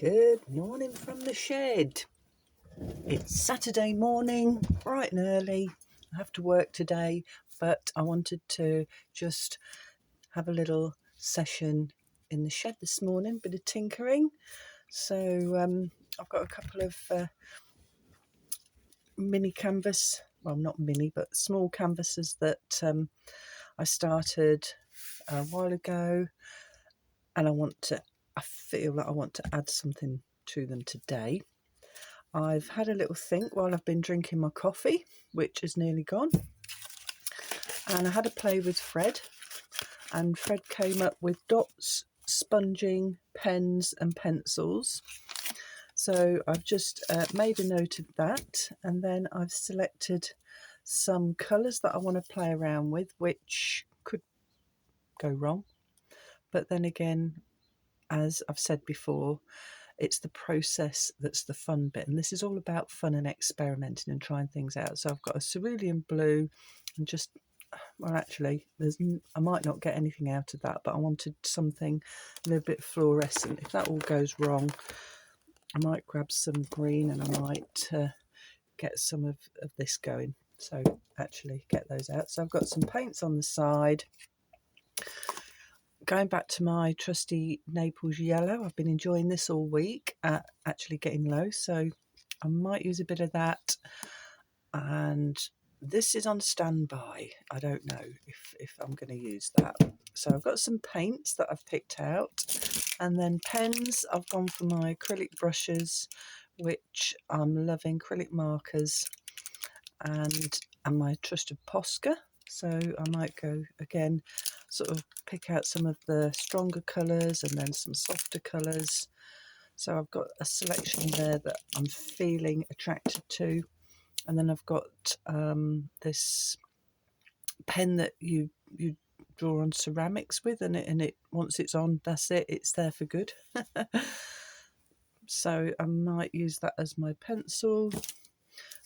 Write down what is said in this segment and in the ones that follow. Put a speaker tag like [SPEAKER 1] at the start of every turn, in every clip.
[SPEAKER 1] Good morning from the shed. It's Saturday morning, bright and early. I have to work today, but I wanted to just have a little session in the shed this morning, bit of tinkering. So I've got a couple of mini canvas, well, not mini, but small canvases that I started a while ago, and I feel that I want to add something to them today. I've had a little think while I've been drinking my coffee, which is nearly gone, and I had a play with Fred, and Fred came up with dots, sponging, pens and pencils. So I've just made a note of that, and then I've selected some colours that I want to play around with, which could go wrong. But then again, as I've said before, it's the process that's the fun bit, and this is all about fun and experimenting and trying things out. So I've got a cerulean blue, and actually I might not get anything out of that, but I wanted something a little bit fluorescent. If that all goes wrong, I might grab some green, and I might get some of this going. So actually get those out. So I've got some paints on the side. Going back to my trusty Naples yellow, I've been enjoying this all week, actually getting low, so I might use a bit of that. And this is on standby. I don't know if I'm going to use that. So I've got some paints that I've picked out, and then pens. I've gone for my acrylic brushes, which I'm loving, acrylic markers, and my trusted Posca. So I might go again, sort of pick out some of the stronger colours and then some softer colours. So I've got a selection there that I'm feeling attracted to. And then I've got this pen that you draw on ceramics with, and it once it's on, that's it, it's there for good. So I might use that as my pencil.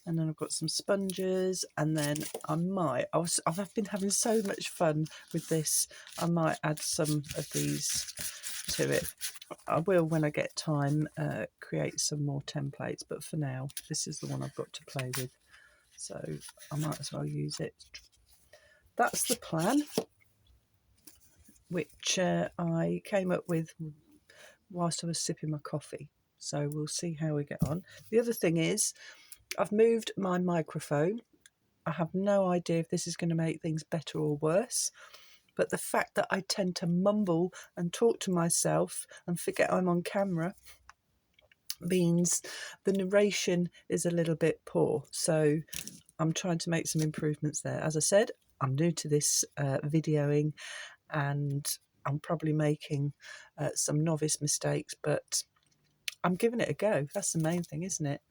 [SPEAKER 1] And then I've got some sponges, and then I've been having so much fun with this, I might add some of these to it. I will, when I get time, create some more templates, but for now this is the one I've got to play with, so I might as well use it. That's the plan, which I came up with whilst I was sipping my coffee, so we'll see how we get on. The other thing is, I've moved my microphone. I have no idea if this is going to make things better or worse, but the fact that I tend to mumble and talk to myself and forget I'm on camera means the narration is a little bit poor. So I'm trying to make some improvements there. As I said, I'm new to this videoing, and I'm probably making some novice mistakes, but I'm giving it a go. That's the main thing, isn't it?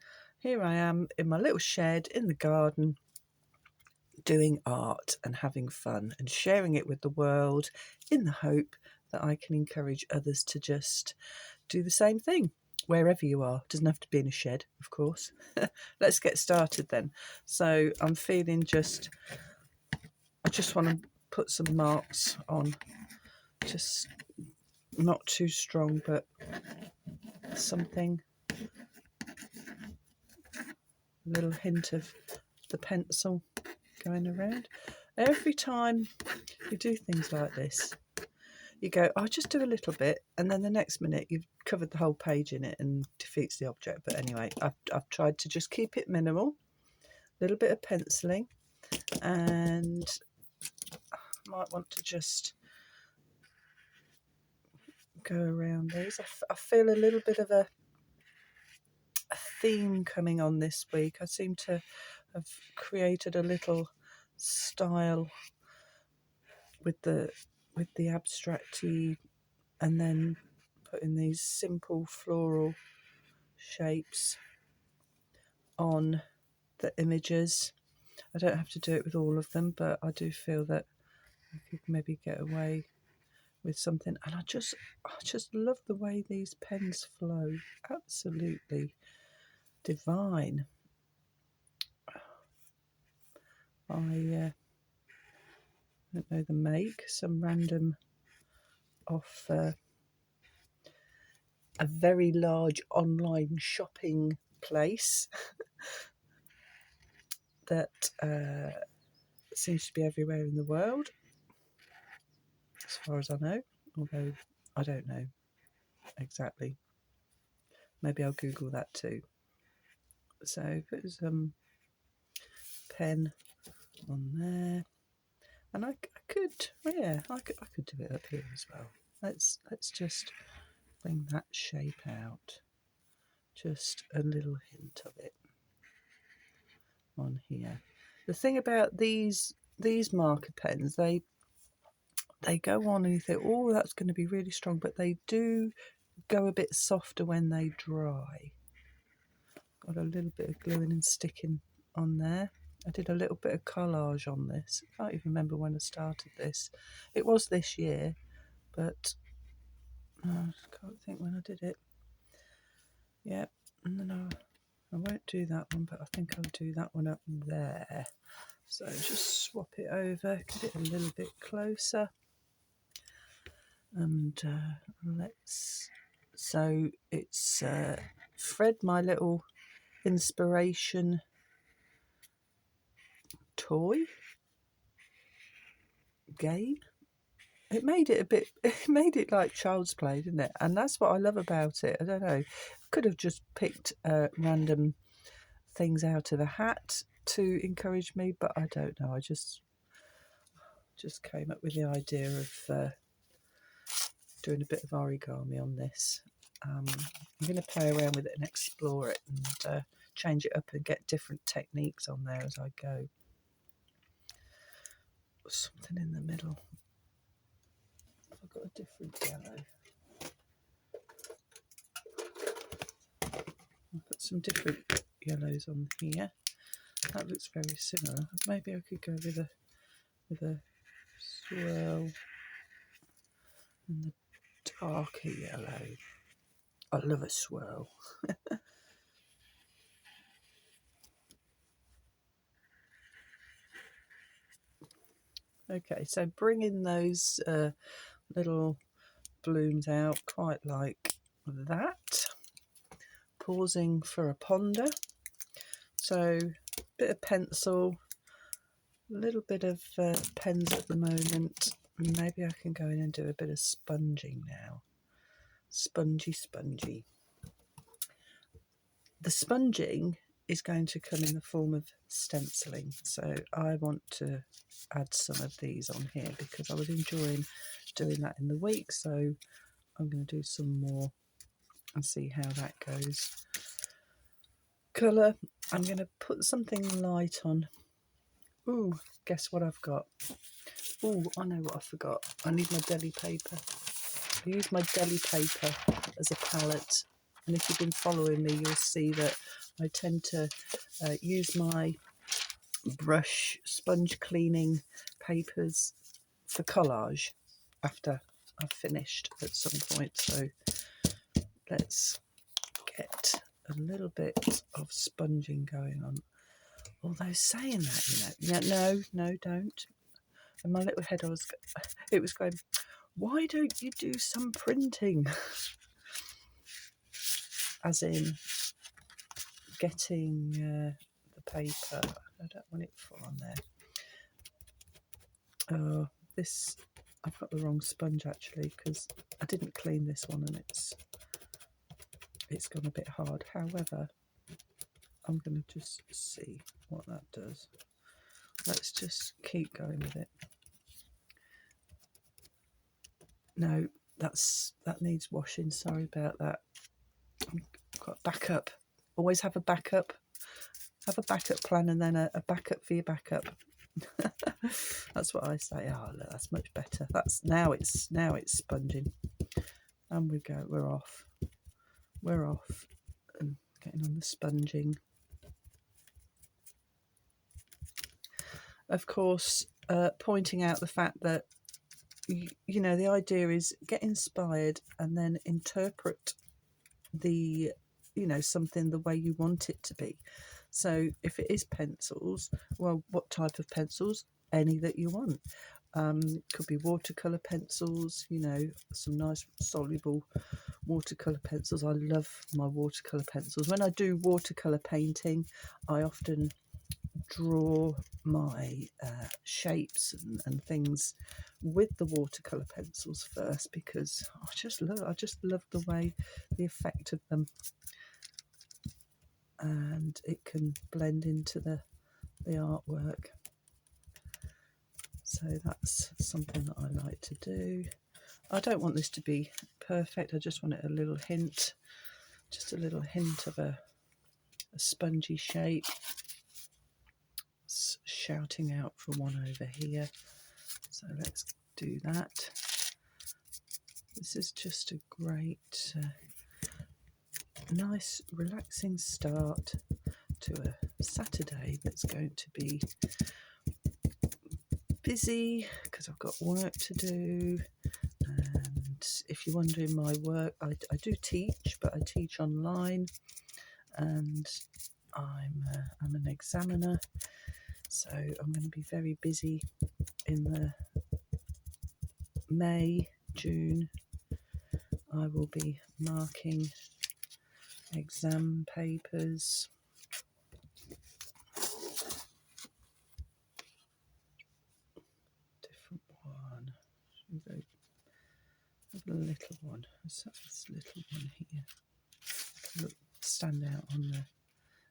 [SPEAKER 1] Here I am in my little shed in the garden, doing art and having fun and sharing it with the world, in the hope that I can encourage others to just do the same thing wherever you are. It doesn't have to be in a shed, of course. Let's get started then. So I'm feeling I just want to put some marks on, just not too strong, but something, a little hint of the pencil going around. Every time you do things like this, you go, I'll just do a little bit, and then the next minute you've covered the whole page in it and defeats the object. But anyway, I've tried to just keep it minimal, a little bit of penciling, and I might want to just go around these. I feel a little bit of a theme coming on this week. I seem to have created a little style with the abstracty, and then putting these simple floral shapes on the images. I don't have to do it with all of them, but I do feel that I could maybe get away with something. And I just love the way these pens flow. Absolutely divine. I don't know the make, some random off a very large online shopping place that seems to be everywhere in the world, as far as I know, although I don't know exactly. Maybe I'll Google that too. So put some pen on there, and I could, yeah, I could do it up here as well. Let's just bring that shape out, just a little hint of it on here. The thing about these marker pens, they go on and you think, oh, that's going to be really strong, but they do go a bit softer when they dry. Got a little bit of gluing and sticking on there. I did a little bit of collage on this. I can't even remember when I started this. It was this year, but I can't think when I did it. Yep, and then I won't do that one, but I think I'll do that one up there. So just swap it over, get it a little bit closer, and let's. So it's Fred, my little inspiration toy game. It made it a bit. It made it like child's play, didn't it? And that's what I love about it. I don't know. Could have just picked random things out of a hat to encourage me, but I don't know. I just came up with the idea of doing a bit of origami on this. I'm going to play around with it and explore it and change it up and get different techniques on there as I go. Something in the middle. I've got a different yellow. I've got some different yellows on here. That looks very similar. Maybe I could go with a swirl and the darker yellow. I love a swirl. Okay, so bringing those little blooms out quite like that. Pausing for a ponder. So a bit of pencil, a little bit of pens at the moment. Maybe I can go in and do a bit of sponging now. Spongy. The sponging is going to come in the form of stenciling. So I want to add some of these on here because I was enjoying doing that in the week. So I'm going to do some more and see how that goes. Colour, I'm going to put something light on. Ooh, guess what I've got? Ooh, I know what I forgot. I need my deli paper. I use my deli paper as a palette, and if you've been following me, you'll see that I tend to use my brush sponge cleaning papers for collage after I've finished at some point. So let's get a little bit of sponging going on. Although saying that, you know, no, don't. In my little head, it was going, why don't you do some printing? As in getting the paper. I don't want it full on there. Oh, this, I've got the wrong sponge actually because I didn't clean this one and it's gone a bit hard. However, I'm going to just see what that does. Let's just keep going with it. No, that needs washing. Sorry about that. I've got backup. Always have a backup. Have a backup plan and then a backup for your backup. That's what I say. Oh, look, that's much better. That's now it's sponging. And we go. We're off. We're off. And getting on the sponging. Of course, pointing out the fact that you know the idea is get inspired and then interpret the something the way you want it to be. So if it is pencils, well, what type of pencils? Any that you want. Could be watercolour pencils, you know, some nice soluble watercolour pencils. I love my watercolour pencils. When I do watercolour painting, I often draw my shapes and things with the watercolour pencils first, because I just love the way, the effect of them, and it can blend into the artwork. So that's something that I like to do. I don't want this to be perfect, I just want it a little hint, just a little hint of a spongy shape. It's shouting out for one over here, so let's do that. This is just a great, nice, relaxing start to a Saturday that's going to be busy because I've got work to do. And if you're wondering my work, I do teach, but I teach online, and I'm an examiner, so I'm going to be very busy in the May, June. I will be marking exam papers. Different one. A little one. This little one here. Look, stand out on the.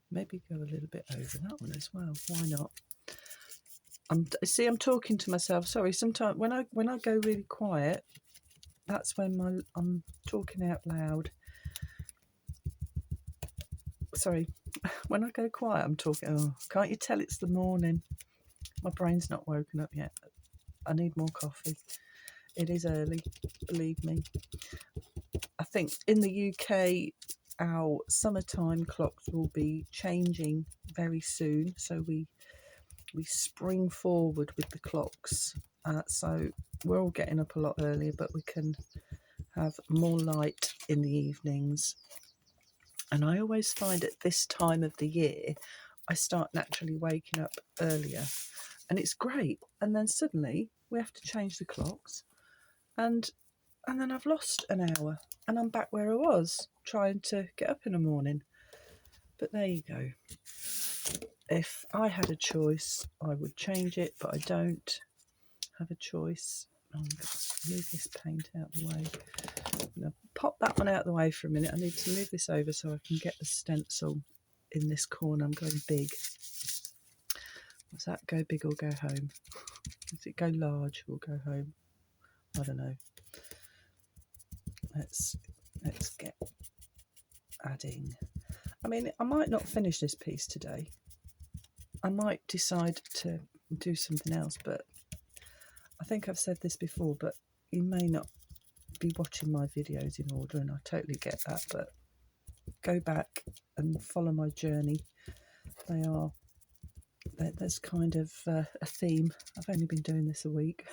[SPEAKER 1] Maybe go a little bit over that one as well. Why not? I'm talking to myself. Sorry. Sometimes when I go really quiet, that's when I'm talking out loud. Sorry. When I go quiet, I'm talking. Oh, can't you tell it's the morning? My brain's not woken up yet. I need more coffee. It is early, believe me. I think in the UK, our summertime clocks will be changing very soon, so we spring forward with the clocks. So we're all getting up a lot earlier, but we can have more light in the evenings. And I always find at this time of the year, I start naturally waking up earlier, and it's great. And then suddenly we have to change the clocks, and then I've lost an hour, and I'm back where I was trying to get up in the morning. But there you go. If I had a choice, I would change it, but I don't have a choice. I'm going to move this paint out of the way. I'm going to pop that one out of the way for a minute. I need to move this over so I can get the stencil in this corner. I'm going big. Does that go big or go home? Does it go large or go home? I don't know. Let's get adding. I mean, I might not finish this piece today. I might decide to do something else, but I think I've said this before, but you may not be watching my videos in order, and I totally get that, but go back and follow my journey. There's kind of a theme. I've only been doing this a week.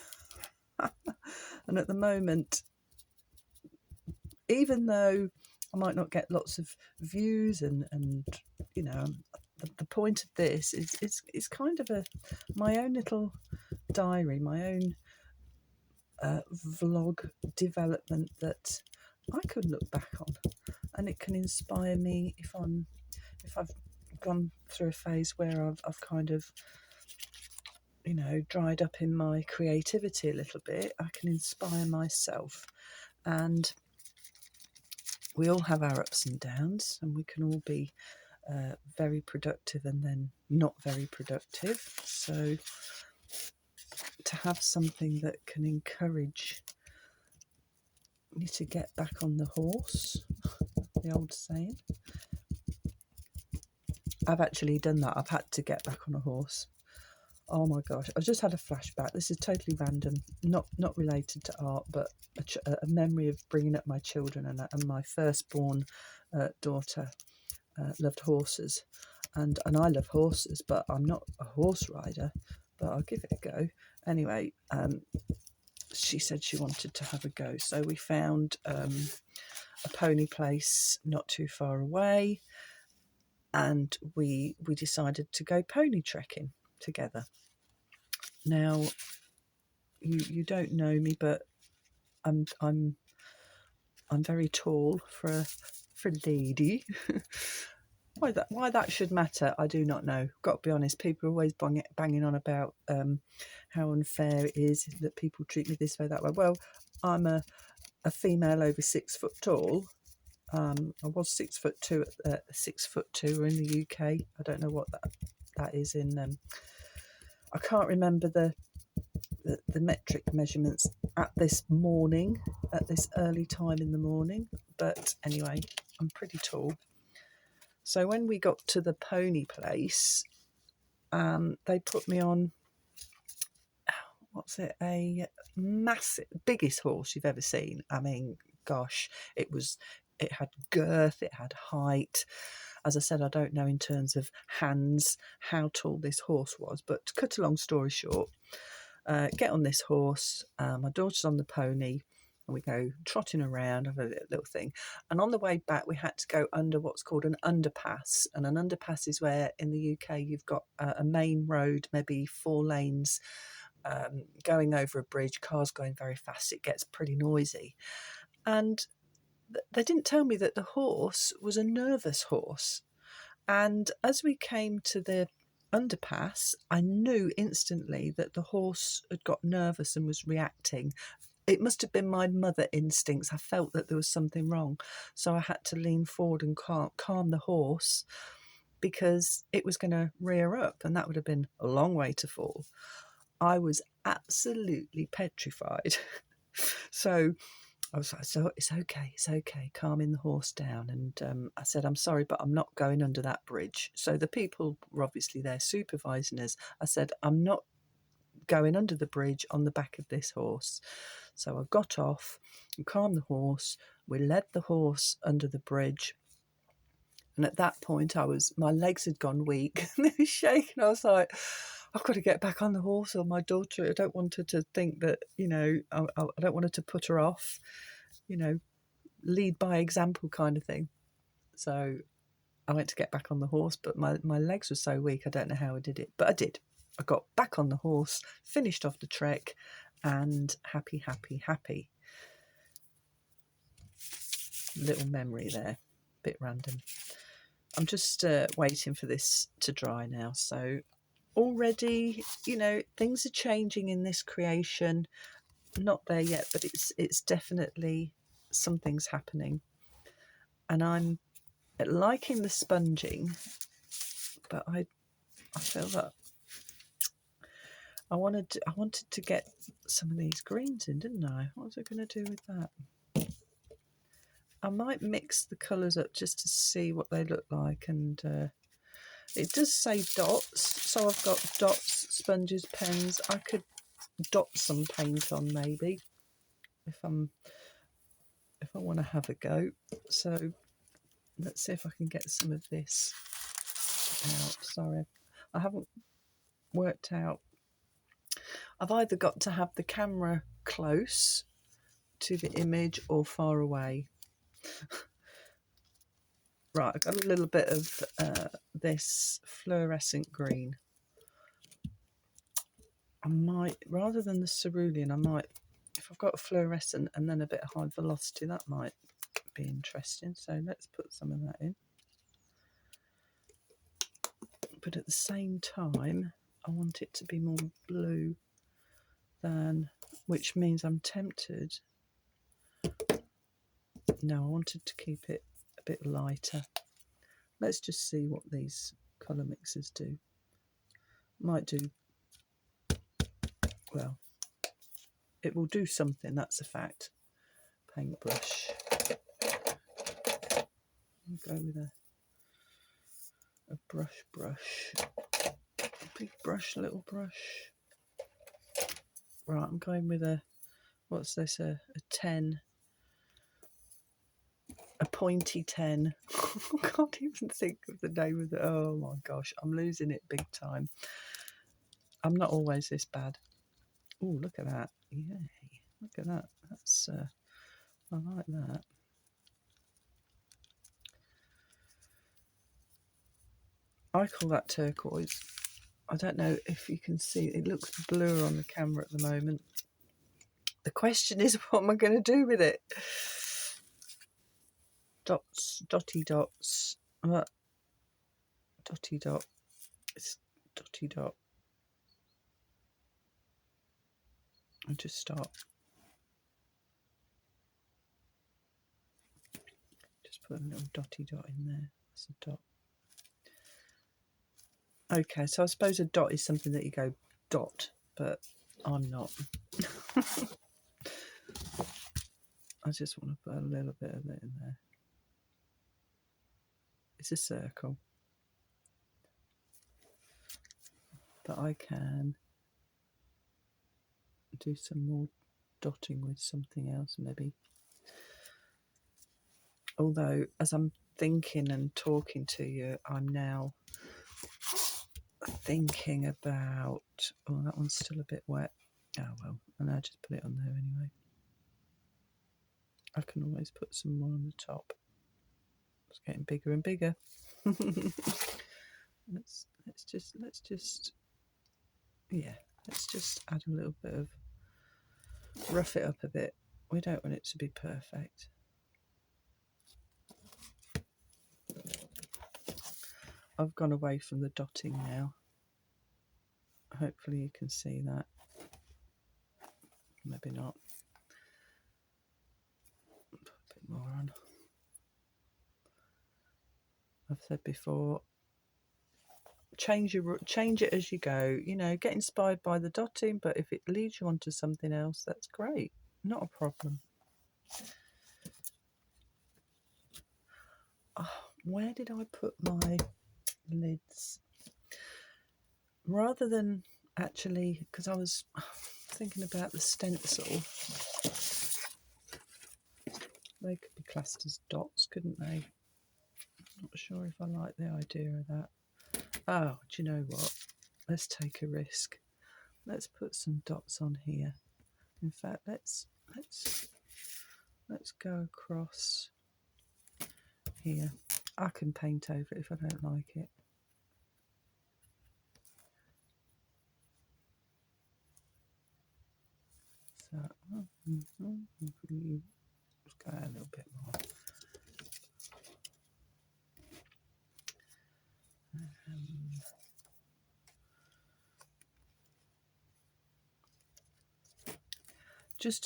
[SPEAKER 1] And at the moment, even though I might not get lots of views and you know, the point of this is kind of my own little diary, my own vlog development that I could look back on, and it can inspire me if I've gone through a phase where I've kind of, you know, dried up in my creativity a little bit. I can inspire myself, and we all have our ups and downs, and we can all be very productive and then not very productive. So to have something that can encourage you to get back on the horse, the old saying. I've actually done that. I've had to get back on a horse. Oh my gosh, I've just had a flashback. This is totally random, not related to art, but a memory of bringing up my children, and my firstborn daughter loved horses, and I love horses, but I'm not a horse rider, but I'll give it a go. Anyway, she said she wanted to have a go, so we found a pony place not too far away, and we decided to go pony trekking together. Now, you don't know me, but I'm very tall for a lady. Why that should matter, I do not know. Got to be honest, people are always banging on about how unfair it is that people treat me this way, that way. Well, I'm a female over 6 foot tall. I was 6'2" at 6'2" in the UK. I don't know what that is in. I can't remember the metric measurements at this early time in the morning. But anyway, I'm pretty tall. So when we got to the pony place, they put me on, what's it, a massive, biggest horse you've ever seen. I mean, gosh, it had girth, it had height. As I said, I don't know in terms of hands how tall this horse was, but to cut a long story short, get on this horse, my daughter's on the pony, and we go trotting around, have a little thing. And on the way back, we had to go under what's called an underpass. And an underpass is where in the UK you've got a main road, maybe 4 lanes, going over a bridge, cars going very fast. It gets pretty noisy. And they didn't tell me that the horse was a nervous horse. And as we came to the underpass, I knew instantly that the horse had got nervous and was reacting. It must have been my mother instincts. I felt that there was something wrong. So I had to lean forward and calm the horse, because it was going to rear up, and that would have been a long way to fall. I was absolutely petrified. So I was like, so it's okay, calming the horse down. And I said, I'm sorry, but I'm not going under that bridge. So the people were obviously there supervising us. I said, I'm not going under the bridge on the back of this horse. So I got off and calmed the horse. We led the horse under the bridge. And at that point, my legs had gone weak and they were shaking. I was like, I've got to get back on the horse, or my daughter, I don't want her to think that, I don't want her to put her off, lead by example kind of thing. So I went to get back on the horse, but my legs were so weak, I don't know how I did it, but I did. I got back on the horse, finished off the trek, and happy. Little memory there, bit random. I'm just waiting for this to dry now. So already, things are changing in this creation. Not there yet, but it's definitely something's happening. And I'm liking the sponging, but I feel that I wanted to get some of these greens in, didn't I? What was I going to do with that? I might mix the colours up just to see what they look like. And it does say dots, so I've got dots, sponges, pens. I could dot some paint on maybe if I want to have a go. So let's see if I can get some of this out. Sorry, I haven't worked out. I've either got to have the camera close to the image or far away. Right, I've got a little bit of this fluorescent green. I might, rather than the cerulean, if I've got a fluorescent and then a bit of high velocity, that might be interesting. So let's put some of that in. But at the same time, I want it to be more blue than, which means I'm tempted. No, I wanted to keep it a bit lighter. Let's just see what these colour mixes do. Might do, well, it will do something, that's a fact. Paintbrush. I'll go with a brush. Big brush, little brush. Right, I'm going with what's this, a 10. A pointy 10. I can't even think of the name of it. Oh my gosh, I'm losing it big time. I'm not always this bad. Oh, look at that. Yay. Look at that. That's, I like that. I call that turquoise. I don't know if you can see, it looks bluer on the camera at the moment. The question is, what am I going to do with it? Dots, dotty dots. What? Dotty dot. It's dotty dot. I'll just start. Just put a little dotty dot in there. That's a dot. Okay, so I suppose a dot is something that you go dot, but I'm not. I just want to put a little bit of it in there. It's a circle. But I can do some more dotting with something else maybe. Although, as I'm thinking and talking to you, I'm now thinking about... Oh, that one's still a bit wet. Oh, well, and I'll just put it on there anyway. I can always put some more on the top. It's getting bigger and bigger. let's just add a little bit of... rough it up a bit. We don't want it to be perfect. I've gone away from the dotting now. Hopefully you can see that. Maybe not. Put a bit more on. I've said before, change it as you go. You know, get inspired by the dotting, but if it leads you onto something else, that's great. Not a problem. Oh, where did I put my lids? Rather than actually, because I was thinking about the stencil, they could be classed as dots, couldn't they? Not sure if I like the idea of that. Oh, do you know what? Let's take a risk. Let's put some dots on here. In fact, let's go across here. I can paint over it if I don't like it. So let's go a little bit more. Just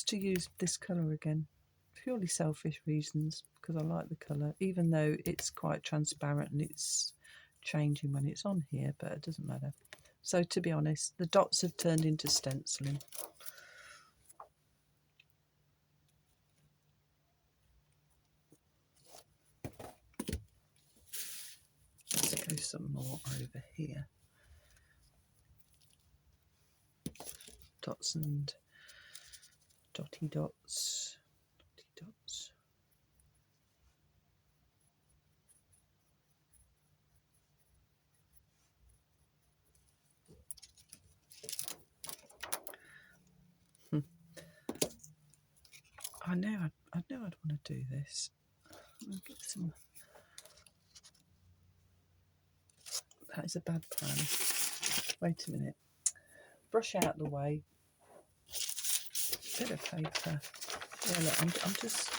[SPEAKER 1] to use this colour again, purely selfish reasons, because I like the colour, even though it's quite transparent and it's changing when it's on here, but it doesn't matter. So to be honest, the dots have turned into stenciling. Let's go some more over here. Dots and dotty dots, dotty dots. I know I'd want to do this. I'll get some. That is a bad plan. Wait a minute. Brush out the way. Bit of paper. Yeah, look, I'm just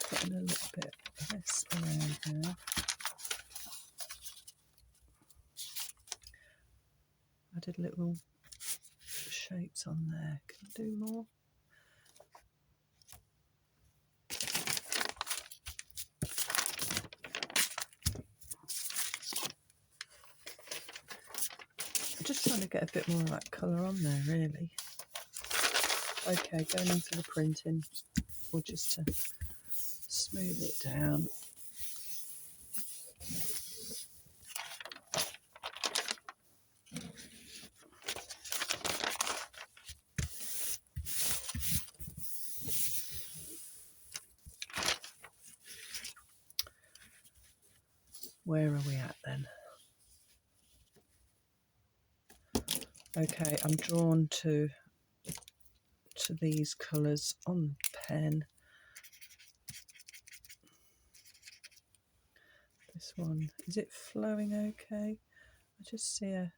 [SPEAKER 1] putting a little bit of this around now. Added little shapes on there. Can I do more? I'm just trying to get a bit more of that colour on there, really. Okay, going into the printing, or just to smooth it down. Where are we at then? Okay, I'm drawn to these colours on the pen. This one, is it flowing okay? I just see a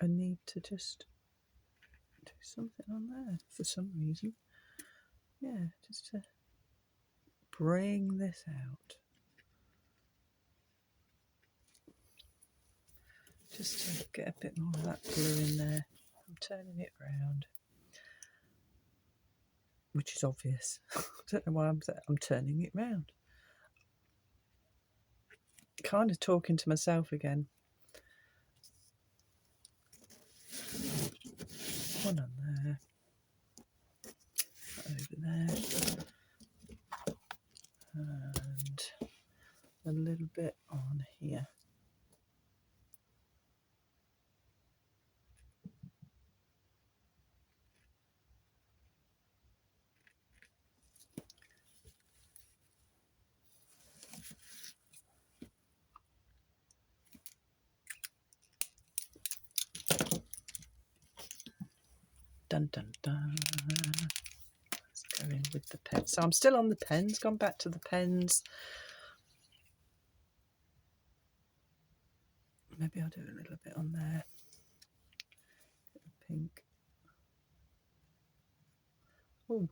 [SPEAKER 1] I need to just do something on there for some reason. Yeah, just to bring this out. Just to get a bit more of that blue in there. I'm turning it round, which is obvious. I don't know why I'm turning it round. Kind of talking to myself again. One on there, over there, and a little bit on here. Dun dun dun. Let's go in with the pens. So I'm still on the pens, gone back to the pens. Maybe I'll do a little bit on there. Pink. Oh,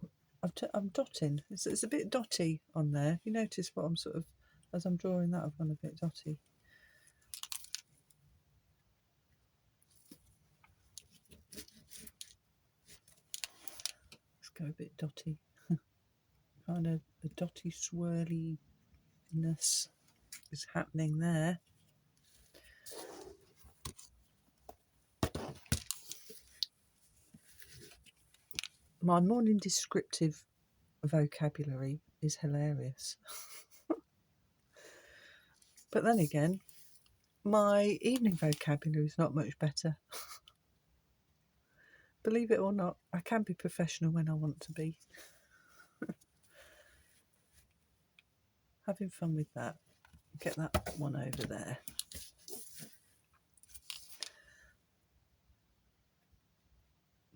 [SPEAKER 1] I'm dotting. It's a bit dotty on there. You notice what I'm sort of, as I'm drawing that, I've gone a bit dotty. Let's go a bit dotty. Kind of the dotty swirliness is happening there. My morning descriptive vocabulary is hilarious. But then again, my evening vocabulary is not much better. Believe it or not, I can be professional when I want to be. Having fun with that. Get that one over there.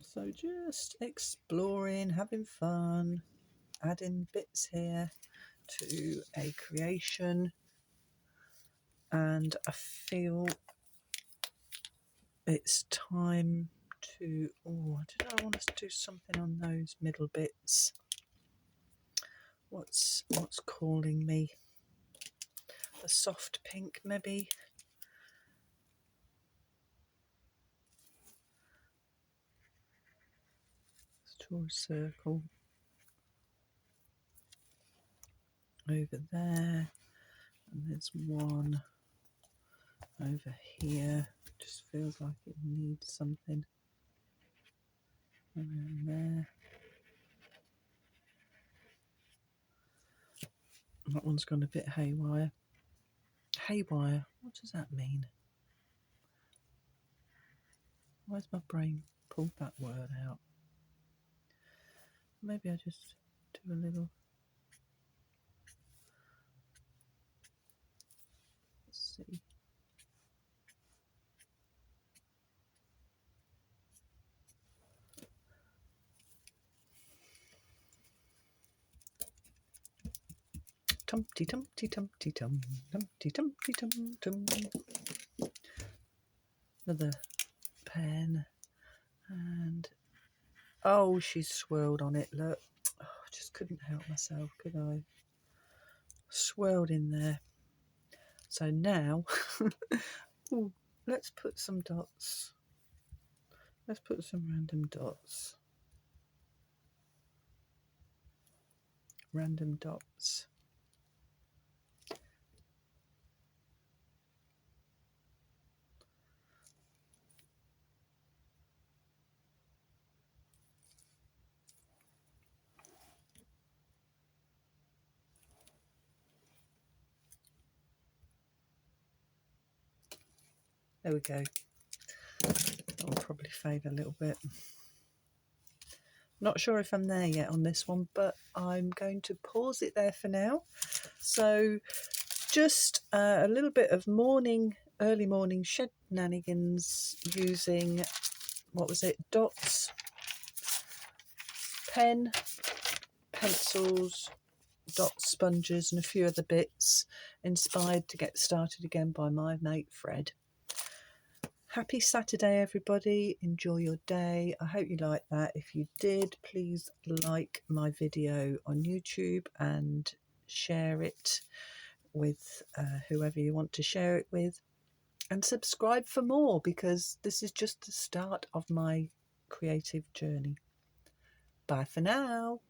[SPEAKER 1] So just exploring, having fun, adding bits here to a creation. And I feel it's time to, did I want us to do something on those middle bits? What's calling me? A soft pink, maybe? Let's draw a circle over there, and there's one over here. Just feels like it needs something around there. That one's gone a bit haywire. Haywire, what does that mean? Why's my brain pulled that word out? Maybe I just do a little. Let's see. Tumpty tumpty tumpty tum, tumpty tumpty tum tum. Another pen, and oh, she's swirled on it. Look, I just couldn't help myself, could I? Swirled in there. So now, ooh, let's put some dots. Let's put some random dots. Random dots. There we go. That will probably fade a little bit. Not sure if I'm there yet on this one, but I'm going to pause it there for now. So just a little bit of early morning shenanigans using, what was it, dots, pen, pencils, dot sponges and a few other bits, inspired to get started again by my mate Fred. Happy Saturday, everybody. Enjoy your day. I hope you liked that. If you did, please like my video on YouTube and share it with whoever you want to share it with. And subscribe for more, because this is just the start of my creative journey. Bye for now.